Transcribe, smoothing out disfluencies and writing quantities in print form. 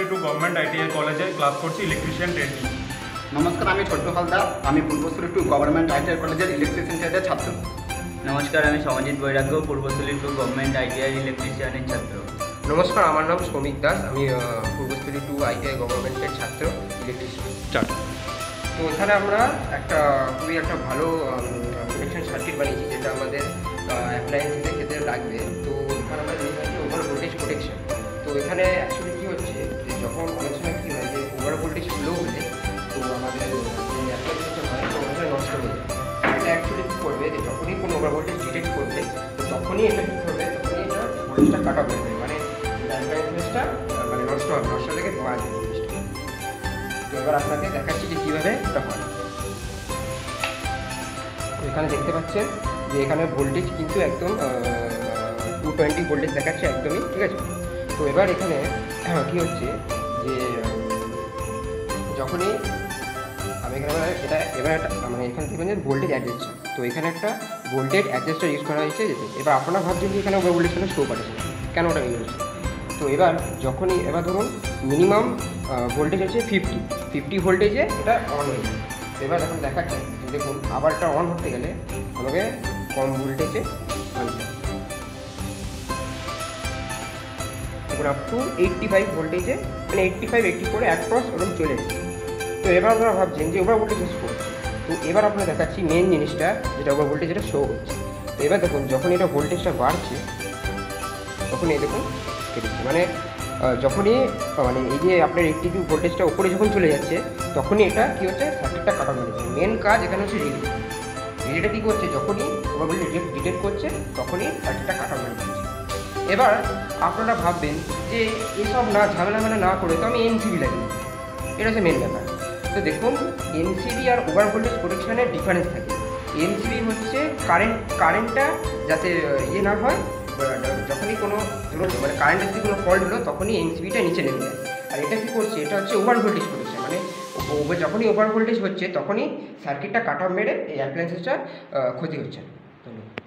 Purbasthali two government ITI কলেজে class করছি electrician training. নমস্কার, আমি ছোট্ট হালদার। আমি পূর্বস্থলী টু গভর্নমেন্ট আইটিআই কলেজের ইলেকট্রিশিয়ান ট্রেডের ছাত্র। নমস্কার, আমি সমাজিত বৈরাগ্য, পূর্বস্থলী টু গভর্নমেন্ট আইটিআই ইলেকট্রিশিয়ানের ছাত্র। নমস্কার, আমার নাম শ্রমিক দাস। আমি পূর্বস্থলী টু আইটিআই গভর্নমেন্টের ছাত্র ইলেকট্রিশিয়ান। তো এখানে আমরা খুবই একটা ভালো প্রোটেকশন সার্কিট বানিয়েছি, যেটা আমাদের অ্যাপ্লায়েন্সের ক্ষেত্রে লাগবে। তো এখানে আমরা দেখি ওভার ভোল্টেজ প্রোটেকশন। তো এখানে অ্যাকচুয়ালি কী হচ্ছে, যে যখন অনেক সময় কী হয় যে ওভার ভোল্টেজ স্লো হলে তো আমাদের যে অ্যাপ্লায়েন্সটা হয় তো ওখানে নষ্ট হয়ে যায়। এটা অ্যাকচুয়ালি কী করবে, যে যখনই কোনো ওভার ভোল্টেজ ডিটেক্ট করবে তো তখনই এটা কী করবে, তখনই এটা ভোল্টেজটা কাট অফ হয়ে যাবে, মানে অ্যাপ্লায়েন্সটা মানে নষ্ট হবে, নষ্ট থেকে ধোয়া যাবে জিনিসটা। তো এবার আপনাকে দেখাচ্ছি যে কীভাবে এটা হয়। এখানে দেখতে পাচ্ছেন যে এখানে ভোল্টেজ কিন্তু একদম 220 ভোল্টেজ দেখাচ্ছে একদমই, ঠিক আছে। তো এবার এখানে কী হচ্ছে যে যখনই আমি এখানে এবার মানে এখানে দেখবেন যে ভোল্টেজ অ্যাডজাস্টার, তো এখানে একটা ভোল্টেজ অ্যাডজাস্টার ইউজ করা হয়েছে। এবার আপনারা ভাবছেন যে এখানে ওভার ভোল্টেজ কেন শো পাচ্ছে, কেন ওটা ইউজ হচ্ছে। তো এবার এবার ধরুন মিনিমাম ভোল্টেজ হচ্ছে 50 ভোল্টেজে এটা অন হয়ে যায়। এবার এখন দেখাচ্ছে যে দেখুন আবার এটা অন করতে গেলে আমাকে কম ভোল্টেজে আনতে হবে। দেখুন আপ টু 85 ভোল্টেজে, মানে 85-84 অ্যাক্রস ওরকম চলে এসেছে। তো এবার আপনারা ভাবছেন যে ওভার ভোল্টেজ শো হচ্ছে। তো এবার আপনারা দেখাচ্ছি মেন জিনিসটা, যেটা ওভার ভোল্টেজ এটা শো হচ্ছে। তো এবার দেখুন যখন এটা ভোল্টেজটা বাড়ছে তখন এই দেখুন কেটেছে, মানে যখনই মানে এই যে আপনার 82 ভোল্টেজটা উপরে যখন চলে যাচ্ছে তখনই এটা কী হচ্ছে, সার্কিটটা কাটা মেরেছে। মেন কাজ এখানে হচ্ছে রিলেটা কী করছে, যখনই ওভার ভোল্টেজ ডিটেক্ট করছে তখনই সার্কিটটা কাটা মেরে দিচ্ছে। এবার আপনারা ভাববেন যে এসব ঝামেলা না করে তো আমি এনসিবি লাগিয়ে, এটা হচ্ছে মেন ব্যাপার। তো দেখুন এনসিবি আর ওভার ভোল্টেজ প্রোটেকশনের ডিফারেন্স থাকে। এনসিবি হচ্ছে কারেন্টটা যাতে না হয়, যখনই কোনো মানে কারেন্টের যদি কোনো ফল্ট হলো তখনই এনসিবিটা নিচে নেমে যায়। আর এটা কী করছে, এটা হচ্ছে ওভার ভোল্টেজ প্রোটেকশন, মানে যখনই ওভার ভোল্টেজ হচ্ছে তখনই সার্কিটটা কাট অফ মেরে এই অ্যাপ্লায়েন্সেসটা ক্ষতি হচ্ছে। ধন্যবাদ।